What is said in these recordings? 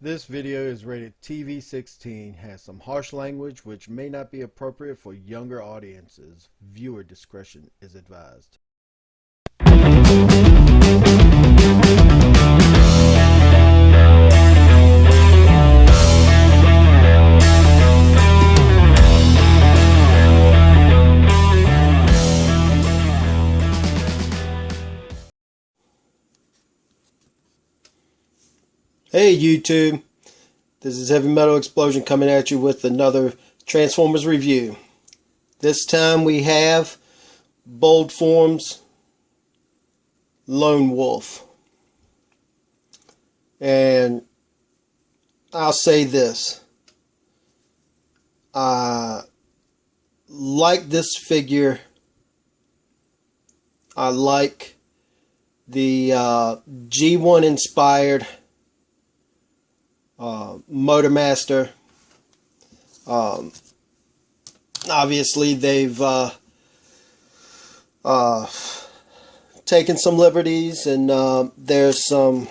This video is rated TV-16, has some harsh language which may not be appropriate for younger audiences. Viewer discretion is advised. Hey YouTube, this is Heavy Metal Explosion coming at you with another Transformers review. This time we have Boldforms Lonewolf. And I'll say this, I like this figure. I like the G1 inspired Motormaster. Obviously they've taken some liberties, and there's some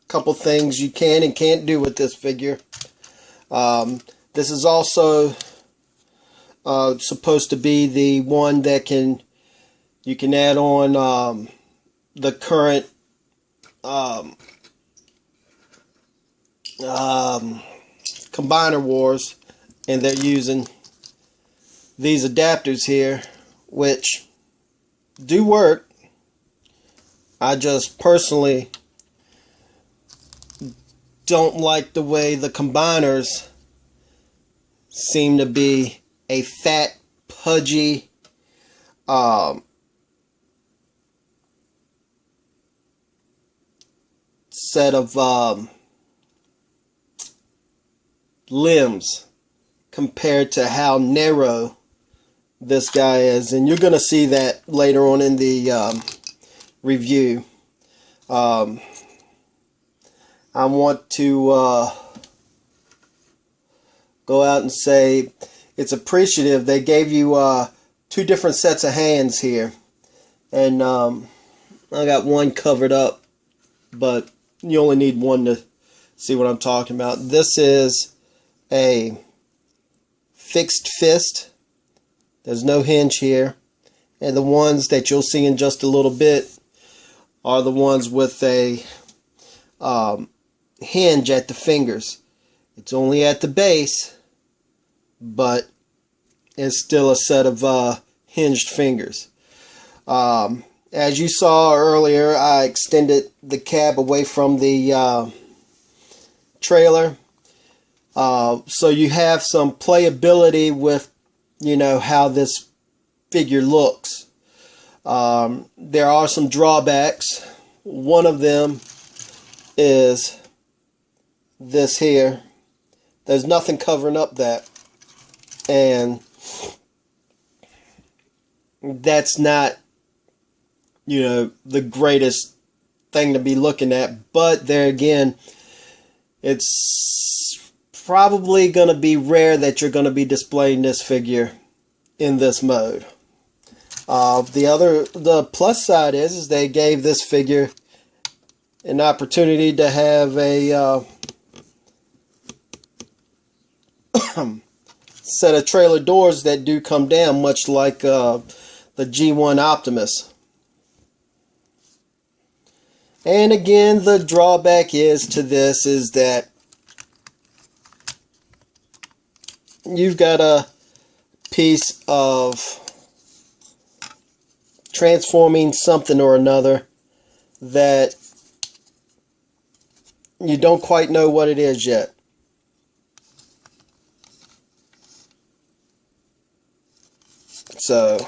couple things you can and can't do with this figure. This is also supposed to be the one that you can add on the current Combiner Wars, and they're using these adapters here, which do work. I just personally don't like the way the combiners seem to be a fat, pudgy set of limbs compared to how narrow this guy is, and you're gonna see that later on in the review. I want to go out and say it's appreciative they gave you two different sets of hands here, and I got one covered up, but you only need one to see what I'm talking about. This is a fixed fist. There's no hinge here. And the ones that you'll see in just a little bit are the ones with a hinge at the fingers. It's only at the base, but it's still a set of hinged fingers. As you saw earlier, I extended the cab away from the trailer, so you have some playability with, you know, how this figure looks. There are some drawbacks. One of them is this here. There's nothing covering up that, and that's not, you know, the greatest thing to be looking at. But there again, it's probably going to be rare that you're going to be displaying this figure in this mode. The plus side is they gave this figure an opportunity to have a set of trailer doors that do come down, much like the G1 Optimus. And again, the drawback is that you've got a piece of transforming something or another that you don't quite know what it is yet. So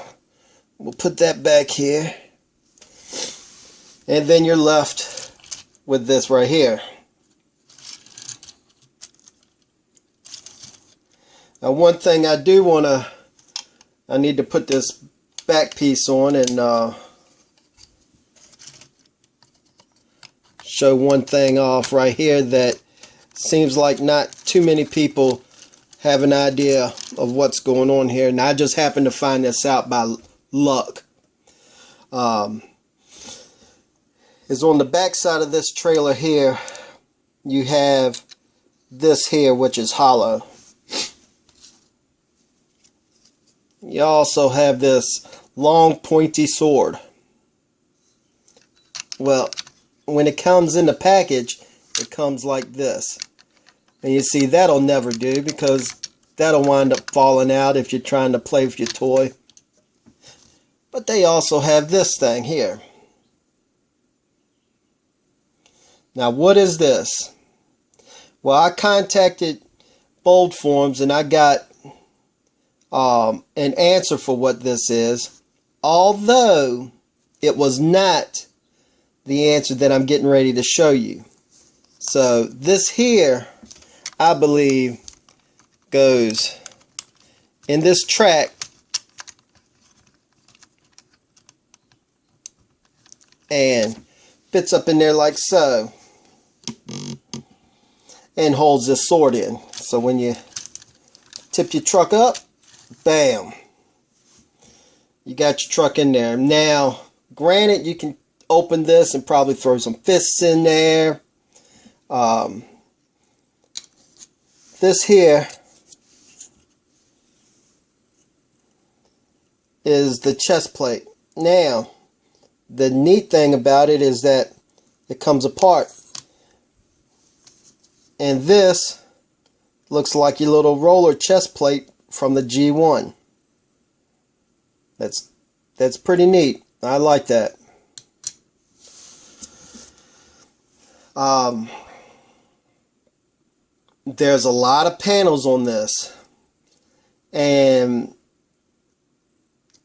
we'll put that back here. And then you're left with this right here. Now, one thing I need to put this back piece on and show one thing off right here that seems like not too many people have an idea of what's going on here, and I just happened to find this out by luck. is on the back side of this trailer here, you have this here, which is hollow. You also have this long pointy sword. Well, when it comes in the package, it comes like this. And you see, that'll never do, because that'll wind up falling out if you're trying to play with your toy. But they also have this thing here. Now, what is this? Well, I contacted Boldforms and I got an answer for what this is, although it was not the answer that I'm getting ready to show you. So this here, I believe, goes in this track and fits up in there like so, and holds this sword in. So when you tip your truck up, bam, you got your truck in there. Now, granted, you can open this and probably throw some fists in there. This here is the chest plate. Now, the neat thing about it is that it comes apart. And this looks like your little roller chest plate from the G1. That's pretty neat. I like that. There's a lot of panels on this, and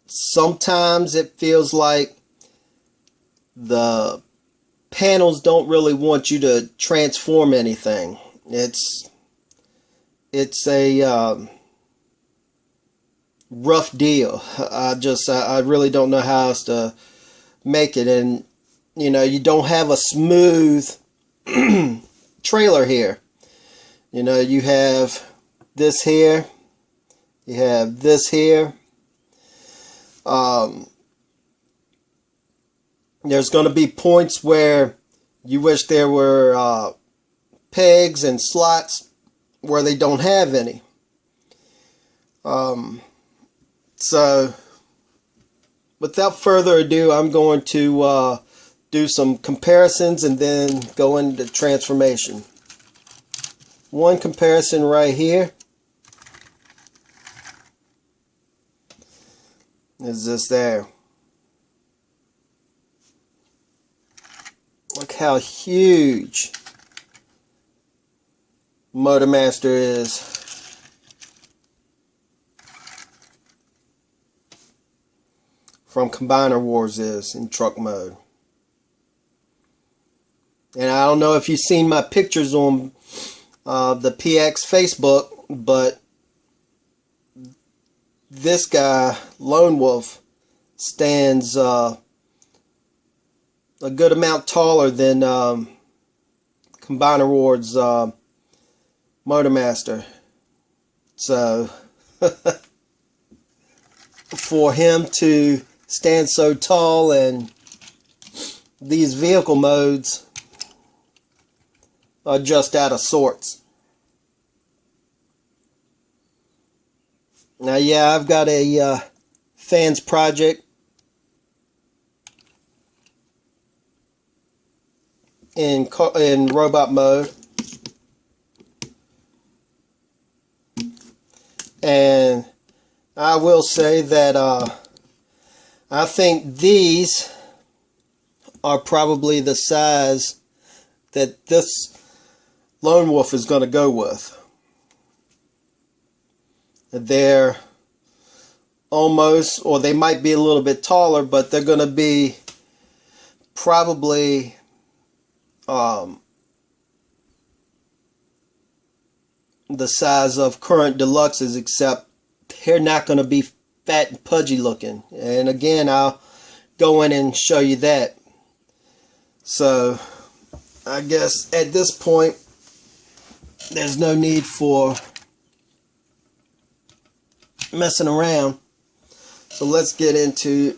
sometimes it feels like the panels don't really want you to transform anything. It's a rough deal. I really don't know how else to make it. And you know, you don't have a smooth trailer here. You know, you have this here, you have this here. There's going to be points where you wish there were pegs and slots where they don't have any. So, without further ado, I'm going to do some comparisons and then go into transformation. One comparison right here is this there. Look how huge Motormaster is. From Combiner Wars is in truck mode. And I don't know if you've seen my pictures on the PX Facebook, but this guy, Lonewolf, stands a good amount taller than Combiner Wars Motormaster. So, for him to stand so tall and these vehicle modes are just out of sorts. Now, yeah, I've got a fans project in robot mode, and I will say that I think these are probably the size that this Lonewolf is going to go with. They're almost, or they might be a little bit taller, but they're going to be probably the size of current deluxes, except they're not going to be fat and pudgy looking. And again, I'll go in and show you that. So I guess at this point there's no need for messing around. So let's get into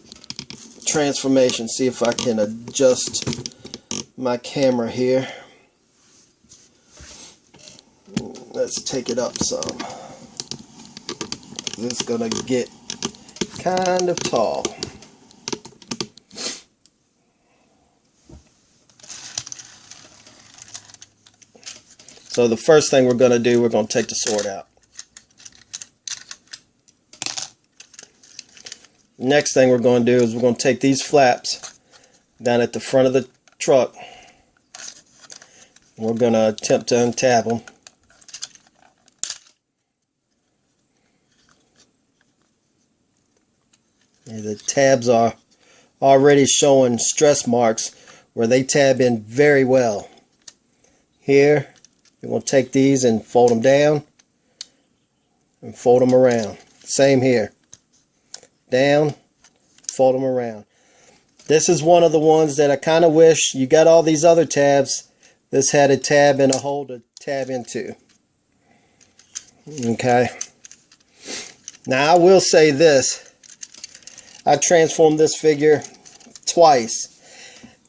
transformation, see if I can adjust my camera here. Let's take it up some. It's gonna get kind of tall. So the first thing we're gonna do, we're gonna take the sword out. Next thing we're going to do is we're going to take these flaps down at the front of the truck. We're going to attempt to untab them. And the tabs are already showing stress marks where they tab in very well. Here, you're going to take these and fold them down and fold them around. Same here. Down, fold them around. This is one of the ones that I kind of wish you got all these other tabs. This had a tab and a hole to tab into. Okay. Now I will say this. I transformed this figure twice.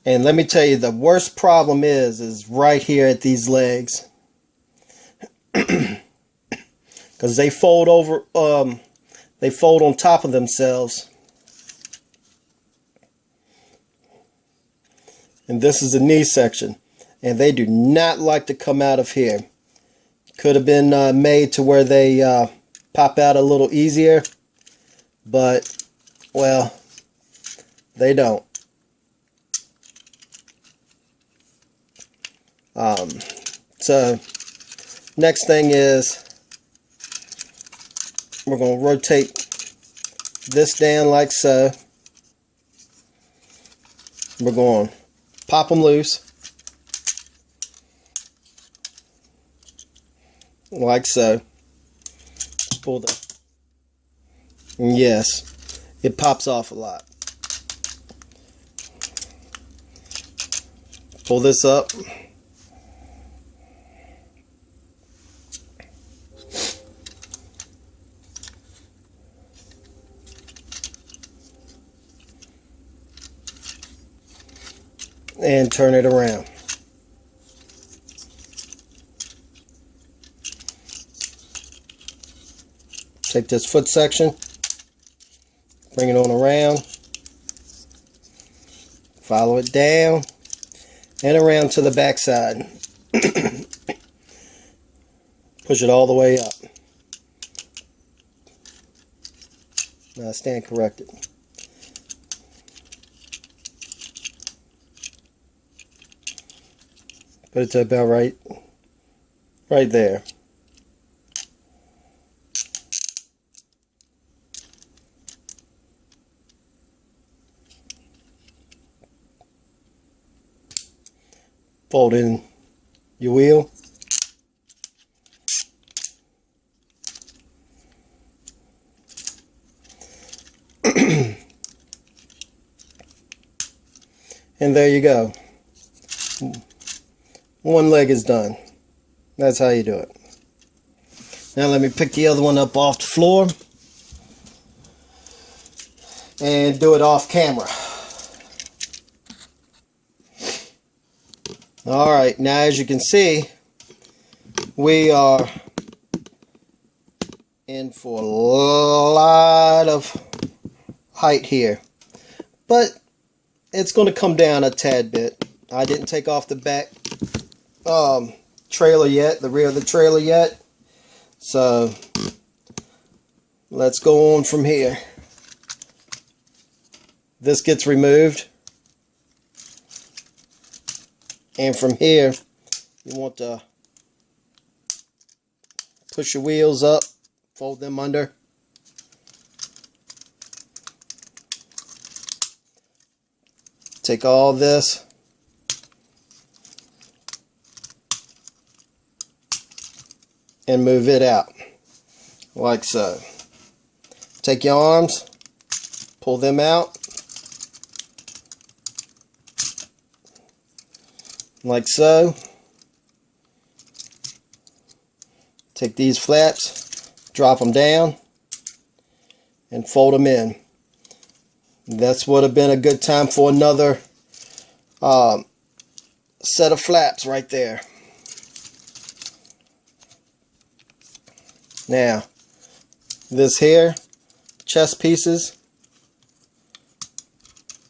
And let me tell you, the worst problem is right here at these legs. Because they fold over, they fold on top of themselves. And this is the knee section. And they do not like to come out of here. Could have been made to where they pop out a little easier. But, well, they don't. So, next thing is, we're going to rotate this down like so. We're going to pop them loose. Like so. Pull the... Yes, it pops off a lot. Pull this up. And turn it around. Take this foot section, bring it on around, follow it down, and around to the back side. Push it all the way up. Now stand corrected. Put it to about right there. Fold in your wheel. And there you go. One leg is done. That's how you do it. Now let me pick the other one up off the floor and do it off camera. Alright, now as you can see, we are in for a lot of height here. But it's going to come down a tad bit. I didn't take off the back trailer yet, the rear of the trailer yet. So let's go on from here. This gets removed. And from here, you want to push your wheels up, fold them under. Take all this. And move it out. Like so. Take your arms, pull them out. Like so. Take these flaps, drop them down, and fold them in. This would have been a good time for another set of flaps right there. Now, this here, chest pieces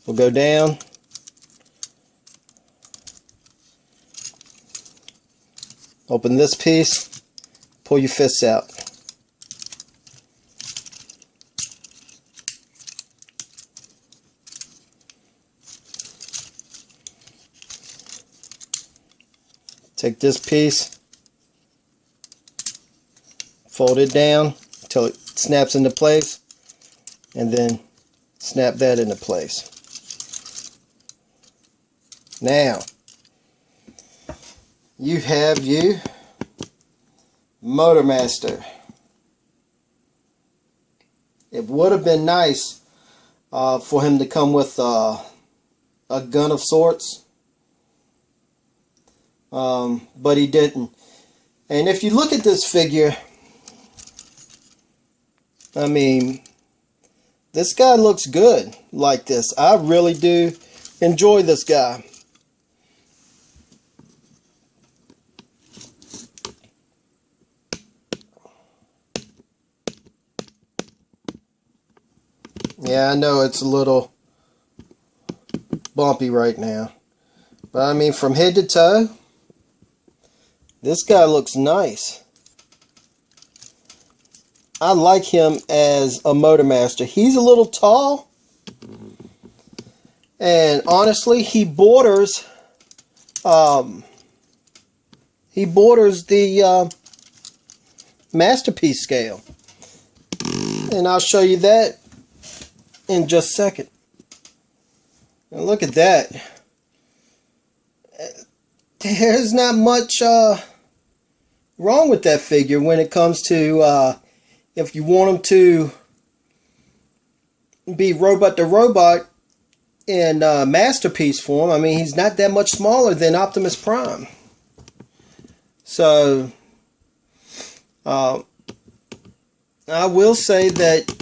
will go down. Open this piece, pull your fists out. Take this piece, fold it down until it snaps into place, and then snap that into place. Now, you have your Motormaster. It would have been nice for him to come with a gun of sorts. But he didn't. And if you look at this figure, I mean, this guy looks good like this. I really do enjoy this guy. Yeah, I know it's a little bumpy right now. But I mean, from head to toe, this guy looks nice. I like him as a Motormaster. He's a little tall. And honestly, he borders the Masterpiece scale. And I'll show you that in just a second. Now look at that. There's not much wrong with that figure when it comes to if you want him to be robot to robot in Masterpiece form. I mean, he's not that much smaller than Optimus Prime. So I will say that